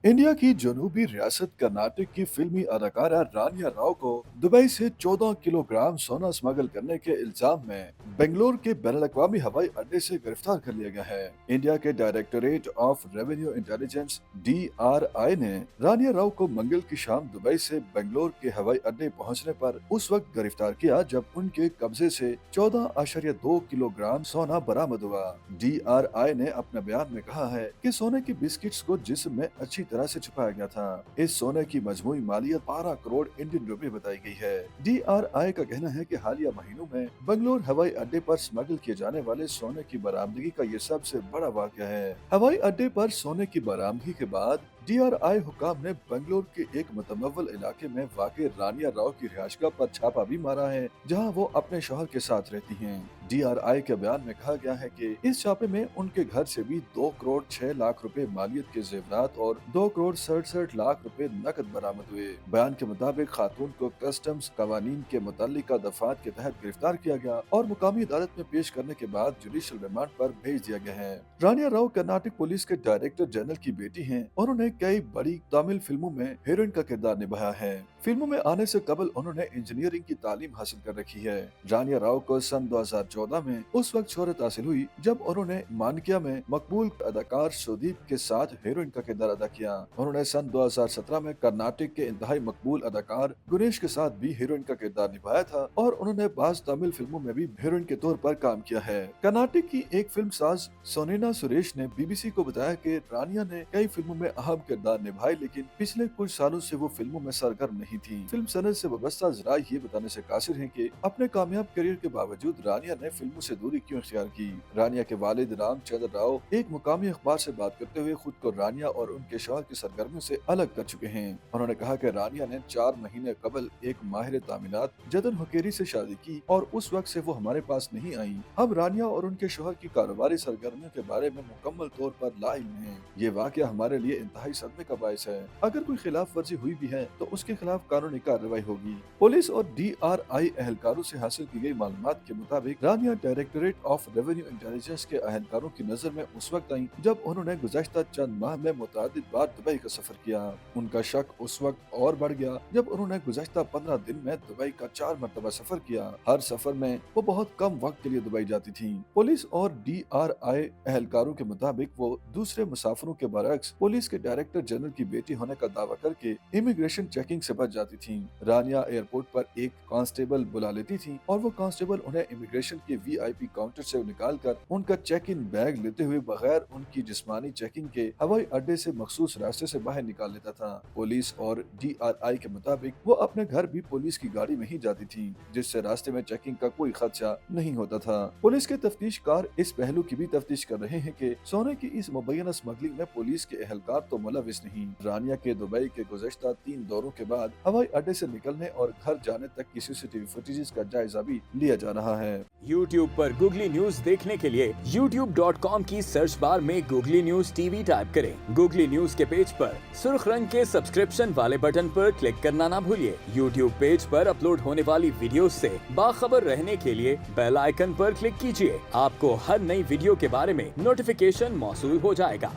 India की जनूबी रियासत कर्नाटक की फिल्मी अदाकारा रानिया राव को दुबई से 14 किलोग्राम सोना स्मगल करने के इल्जाम में बेंगलोर के बैनुल-अक़वामी हवाई अड्डे से गिरफ्तार कर लिया गया है। इंडिया के directorate of revenue intelligence (DRI) ने रानिया राव को मंगल की शाम दुबई से बेंगलोर के हवाई अड्डे पहुंचने पर उस वक्त गिरफ्तार किया जब उनके कब्जे से 14.2 किलोग्राम सोना बरामद हुआ। DRI ने अपने बयान में कहा है कि सोने की बिस्किट्स को जिस्म में अच्छी तरह से छुपाया गया था। इस सोने की मजमूई मालियत 12 करोड़ इंडियन रुपए बताई गई है। DRI का कहना है कि हालिया महीनों में बंगलोर हवाई अड्डे पर स्मगल किए जाने वाले सोने की बरामदगी का ये सबसे बड़ा वाकया है। हवाई अड्डे पर सोने की बरामदगी के बाद DRI हुकाम ने बंगलोर के एक मुतमव्वल इलाके में वाक़ रानिया राव की रिहायशगाह पर छापा भी मारा है, जहां वो अपने शौहर के साथ रहती हैं। DRI के बयान में कहा गया है कि इस छापे में उनके घर से भी 2 करोड़ 6 लाख रुपए मालियत के जेवरात और 2 करोड़ 67 लाख रुपए नकद बरामद हुए। बयान के मुताबिक खातून को कस्टम्स कवानीन के मुतालिका दफात के तहत गिरफ्तार किया गया और मुकामी अदालत में पेश करने के बाद जुडिशल रिमांड पर भेज दिया गया है। रानिया राव कर्नाटक पुलिस के डायरेक्टर जनरल की बेटी हैं और उन्होंने कई बड़ी तमिल फिल्मों में हीरोइन का किरदार निभाया है। फिल्मों में आने से कबल उन्होंने इंजीनियरिंग की तालीम हासिल कर रखी है। रानिया राव को सन 2014 में उस वक्त शोहरत हासिल हुई जब उन्होंने मानकिया में मकबूल अदाकार सुदीप के साथ हीरोइन का किरदार अदा किया। उन्होंने सन 2017 में कर्नाटक के इंतहाई मकबूल अदाकार गुनेश के साथ भी हीरोइन का किरदार निभाया था और उन्होंने बाज तमिल फिल्मों में भी हीरोइन के तौर पर काम किया है। कर्नाटक की एक फिल्म साज सोनेना सुरेश ने BBC को बताया कि रानिया ने कई फिल्मों में अहम किरदार निभाए, लेकिन पिछले कुछ सालों से वो फिल्मों में सरगर्म नहीं थी। फिल्म सनत से वाबस्ता जरा ये बताने से कासिर हैं कि अपने कामयाब करियर के बावजूद रानिया ने फिल्मों से दूरी क्यों इख्तियार की। रानिया के वालिद रामचंद्र राव एक मुकामी अखबार से बात करते हुए खुद को रानिया और उनके शौहर की सरगर्मियों से अलग कर चुके हैं। उन्होंने कहा कि रानिया ने 4 महीने कबल एक माहिर तामीनात जदन हुकेरी से शादी की और उस वक्त से वो हमारे पास नहीं आई। हम रानिया और उनके शौहर की कारोबारी सरगर्मियों के बारे में मुकम्मल तौर पर लाइल्म हैं। ये वाकया हमारे लिए इंतहाई सदमे का बायस है। अगर कोई खिलाफ वर्जी हुई भी है तो उसके खिलाफ कानूनी कार्रवाई होगी। पुलिस और DRI एहलकारों से हासिल की गई मालूमात के मुताबिक रानिया डायरेक्टोरेट ऑफ रेवेन्यू इंटेलिजेंस के एहलकारों की नजर में उस वक्त आई जब उन्होंने गुज़श्ता चंद माह में मुतअद्दिद बार दुबई का सफर किया। उनका शक उस वक्त और बढ़ गया जब उन्होंने गुज़श्ता 15 दिन में दुबई का 4 मरतबा सफर किया। हर सफर में वो बहुत कम वक्त के लिए दुबई जाती थी। पुलिस और DRI एहलकारों के मुताबिक वो दूसरे मुसाफिरों के बरक्स पुलिस के डायरेक्टर जनरल की बेटी होने का दावा करके इमिग्रेशन चेकिंग से बच जाती थी। रानिया एयरपोर्ट पर एक कांस्टेबल बुला लेती थी और वो कांस्टेबल उन्हें इमिग्रेशन के VIP काउंटर से निकालकर उनका चेक इन बैग लेते हुए बगैर उनकी जिस्मानी चेकिंग के हवाई अड्डे से मखसूस रास्ते से बाहर निकाल लेता था। पुलिस और DRI के मुताबिक वो अपने घर भी पुलिस की गाड़ी में ही जाती थी, जिससे रास्ते में चेकिंग का कोई खदशा नहीं होता था। पुलिस के तफ्तीशकार इस पहलू की भी तफ्तीश कर रहे हैं कि सोने की इस मुबैना स्मगलिंग में पुलिस के एहलकार तो मुलविस नहीं। रानिया के दुबई के गुज़श्ता 3 दौरों के बाद हवाई अड्डे से निकलने और घर जाने तक की CCTV फुटेजेस का जायजा भी लिया जा रहा है। YouTube पर गूगली न्यूज देखने के लिए youtube.com की सर्च बार में गूगली न्यूज TV टाइप करें। गूगली न्यूज के पेज पर सुर्ख रंग के सब्सक्रिप्शन वाले बटन पर क्लिक करना ना भूलिए। YouTube पेज पर अपलोड होने वाली वीडियोस से बाखबर रहने के लिए बेल आइकन पर क्लिक कीजिए। आपको हर नई वीडियो के बारे में नोटिफिकेशन मौसूल हो जाएगा।